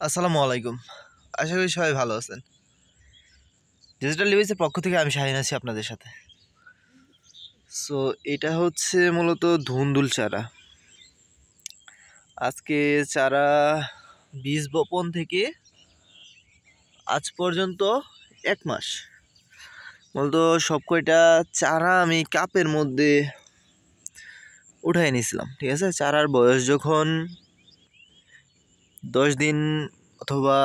আসসালামু আলাইকুম। আশা করি সবাই ভালো আছেন। ডিজিটাল ডিভাইসের পক্ষ থেকে আমি শাহিন আছি আপনাদের সাথে। সো এটা হচ্ছে মূলত ধুন্দুল চারা। আজকে চারা বীজ বপন থেকে আজ পর্যন্ত 1 মাস। মূলত সব কয়টা চারা আমি কাপের মধ্যে উঠাই নিয়েছিলাম, ঠিক আছে। চারার বয়স যখন 10 দিন অথবা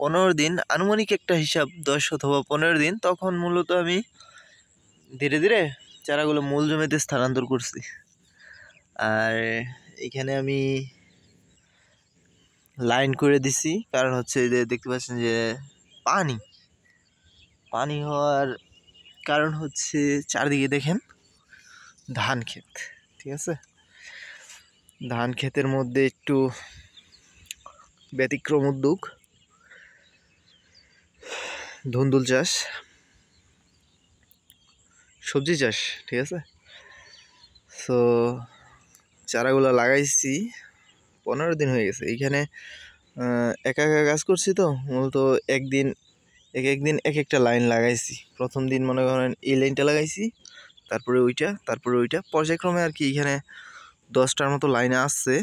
15 দিন, আনুমানিক একটা হিসাব 10 অথবা 15 দিন, তখন মূলত আমি ধীরে ধীরে চারাগুলো মূল জমিতে স্থানান্তর করছি। আর এখানে আমি লাইন করে দিছি, কারণ হচ্ছে যে দেখতে পাচ্ছেন যে পানি পানি হওয়ার কারণ হচ্ছে চারদিকে দেখেন ধান ক্ষেত, ঠিক আছে। ধান ক্ষেতের মধ্যে একটু ব্যতিক্রম উদ্যোগ ধুন্দুল চাষ, সবজি চাষ, ঠিক আছে। সো চারাগুলো লাগাইছি 15 দিন হয়ে গেছে। এইখানে একা একা কাজ করছি তো, মূলত একদিন এক একটা লাইন লাগাইছি। প্রথম দিন মনে করেন এই লাইনটা লাগাইছি, তারপরে ওইটা পর্যায়ক্রমে আর কি। এখানে 10টার মতো লাইন আসছে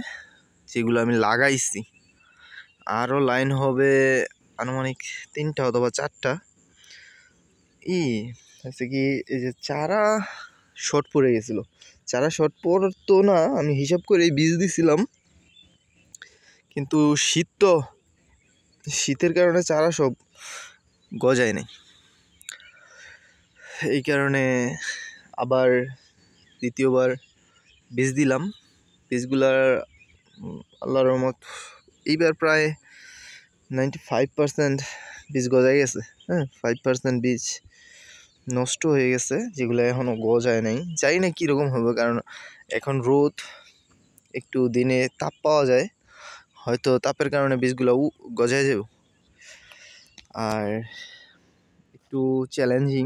যেগুলো আমি লাগাইছি। আরও লাইন হবে আনুমানিক 3টা অথবা 4টা। হচ্ছে কি, এই যে চারা শর্ট পড়ে গেছিলো। চারা শর্ট পড়তো না, আমি হিসাব করে বীজ দিছিলাম, কিন্তু শীতের কারণে চারা সব গজায় নাই। এই কারণে আবার দ্বিতীয়বার বীজ দিলাম। বীজগুলার আল্লাহর রহমত এইবার প্রায় 95% বীজ গজায় গেছে। 5% বীজ নষ্ট হয়ে গেছে, যেগুলো এখনও গজায় নাই। জানি না কীরকম হবে, কারণ এখন রোদ, একটু দিনে তাপ পাওয়া যায়, হয়তো তাপের কারণে বীজগুলো গজায় যাবে। আর একটু চ্যালেঞ্জিং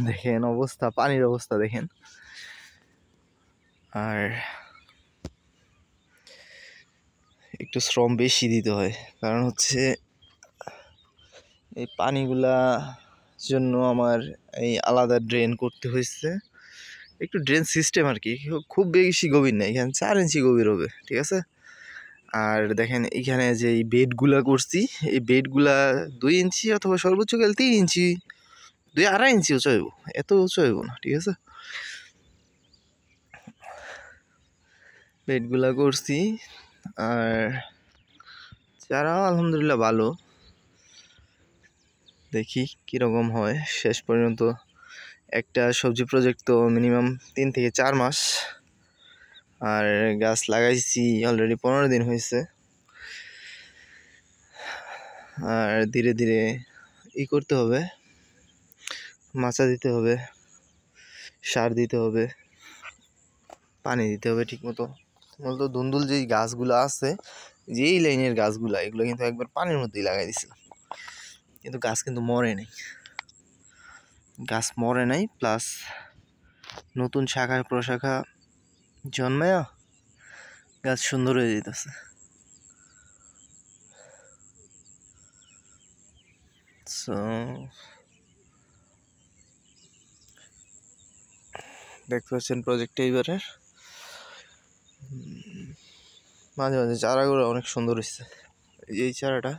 দেখেন অবস্থা, পানির অবস্থা দেখেন। আর একটু শ্রম বেশি দিতে হয়, কারণ হচ্ছে এই পানিগুলা জন্য আমার এই আলাদা ড্রেন করতে হয়েছে। একটু ড্রেন সিস্টেম আর কি, খুব বেশি গভীর না, এখানে 4 ইঞ্চি গভীর হবে, ঠিক আছে। আর দেখেন এখানে যে এই বেডগুলা করছি, এই বেডগুলা 2 ইঞ্চি অথবা সর্বোচ্চ গেলে 3 ইঞ্চি, 2-2.5 ইঞ্চি উঁচু হইব, এত উঁচু হইব না, ঠিক আছে। বেডগুলা করছি। আর চারা আলহামদুলিল্লাহ ভালো, দেখি কীরকম হয় শেষ পর্যন্ত। একটা সবজি প্রজেক্ট তো মিনিমাম 3 থেকে 4 মাস, আর গাছ লাগাইছি অলরেডি 15 দিন হয়েছে। আর ধীরে ধীরে করতে হবে, মাচা দিতে হবে, সার দিতে হবে, পানি দিতে হবে ঠিক মতো। মূলত ধুন্দুল যেই গাছগুলো আছে, যেই লাইনের গাছগুলো, এগুলো কিন্তু একবার পানির মধ্যেই লাগাই দিছিলাম, কিন্তু গাছ কিন্তু মরে নাই। প্লাস নতুন শাখা প্রশাখা জন্মায়া গাছ সুন্দর হয়ে যেতেছে। সো দেখতে পাচ্ছেন প্রজেক্টে এইবারের মাঝে মাঝে চারাগুলো অনেক সুন্দর হয়েছে। এই চারাটা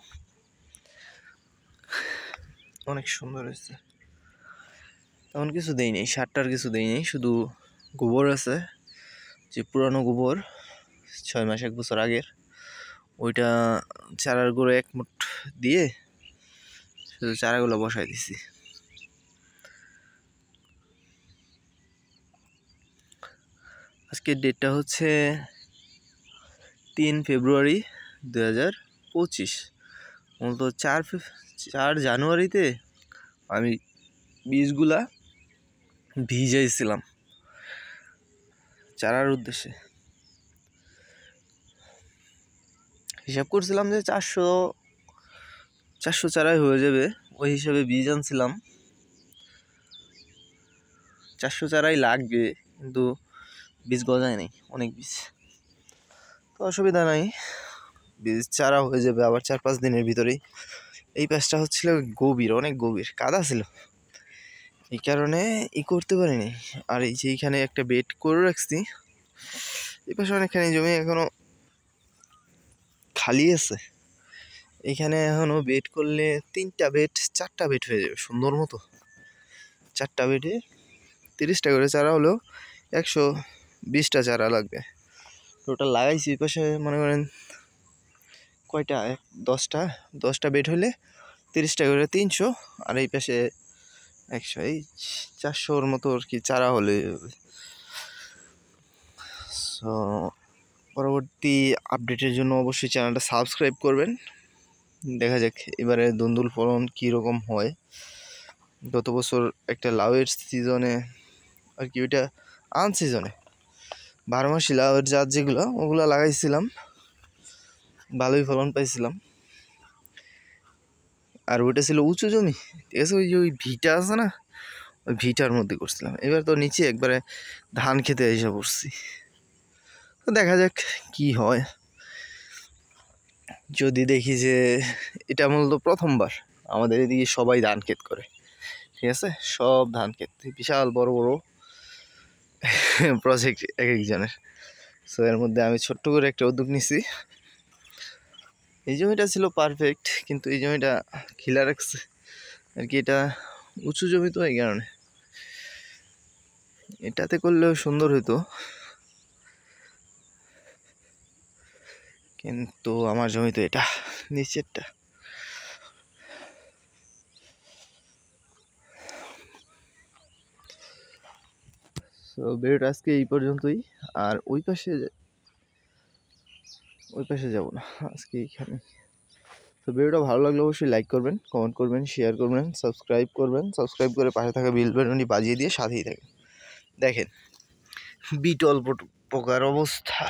অনেক সুন্দর হয়েছে। তেমন কিছু দেয়নি, সারটার কিছু দেয়নি, শুধু গোবর আছে, যে পুরানো গোবর 6 মাস 1 বছর আগের, ওইটা চারার গুঁড়ো 1 মুঠ দিয়ে শুধু চারাগুলো বসাই দিছি। আজকের ডেটটা হচ্ছে 3 ফেব্রুয়ারি 2025। মূলত 4 জানুয়ারিতে আমি বীজগুলা ভিজাইছিলাম চারার উদ্দেশ্যে। হিসাব করছিলাম যে 400 চারাই হয়ে যাবে, ওই হিসাবে বীজ আনছিলাম। 400 চারাই লাগবে, কিন্তু বীজ গজায় নাই, অনেক বীজ। তো অসুবিধা নাই, বীজ চারা হয়ে যাবে আবার 4-5 দিনের ভিতরেই। এই পাশটা হচ্ছিল গভীর, অনেক গভীর, কাদা ছিল, এই কারণে করতে পারিনি। আর এই যে এইখানে একটা বেড করে রাখছি, এই পাশে অনেকখানি জমি এখনো খালি আছে, এখানে এখনো বেড করলে 3টা বেড 4টা বেড হয়ে যাবে সুন্দর মতো। 4টা বেডে 30টা করে চারা হলেও 120টা চারা লাগবে। টোটাল লাগাইছি এই পাশে মনে করেন কয়টা, 10টা বেড হলে 30টা করে 300, আর এই পাশে 100, এই 400-র মতো আর কি চারা হলে। সো পরবর্তী আপডেটের জন্য অবশ্যই চ্যানেলটা সাবস্ক্রাইব করবেন। দেখা যাক এবারে দুন্দুল ফলন কীরকম হয়। গত বছর একটা লাউয়ের সিজনে আর কি, ওইটা আনসিজনে 12 মাসি লাউয়ের জাত যেগুলো, ওগুলো লাগাইছিলাম, ভালোই ফলন পাইছিলাম। আর ওইটা ছিল উঁচু জমি, ঠিক আছে, ওই যে ওই ভিটা আছে না, ওই ভিটার মধ্যে করছিলাম। এবার তো নিচে একবারে ধান খেতে এসে পড়ছি, তো দেখা যাক কি হয়। যদি দেখি যে এটা মূলত প্রথমবার আমাদের এদিকে সবাই ধান ক্ষেত করে, ঠিক আছে, সব ধান ক্ষেত, বিশাল বড় বড় প্রজেক্ট এক একজনের। সো এর মধ্যে আমি ছোট্ট করে একটা উদ্যোগ নিছি। এই জমিটা ছিল পারফেক্ট, কিন্তু এই জমিটা খিলা রাখছে আর কি, এটা উঁচু জমি তো, এই কারণে এটাতে করলেও সুন্দর হইতো, কিন্তু আমার জমি তো এটা নিচেরটা। তো ভিডিওটা আজকে এই পর্যন্তই, আর ওই পাশে যাব না, আজকে এইখানে। তো ভিডিওটা ভালো লাগলে অবশ্যই লাইক করবেন, কমেন্ট করবেন, শেয়ার করবেন, সাবস্ক্রাইব করবেন। সাবস্ক্রাইব করে পাশে থাকা বেল বাটনটি বাজিয়ে দিয়ে সাথেই থাকেন। দেখেন বিটল পোকার অবস্থা,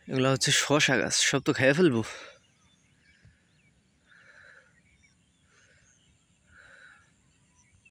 এগুলো হচ্ছে শশা গাছ, সব তো খেয়ে ফেলবো।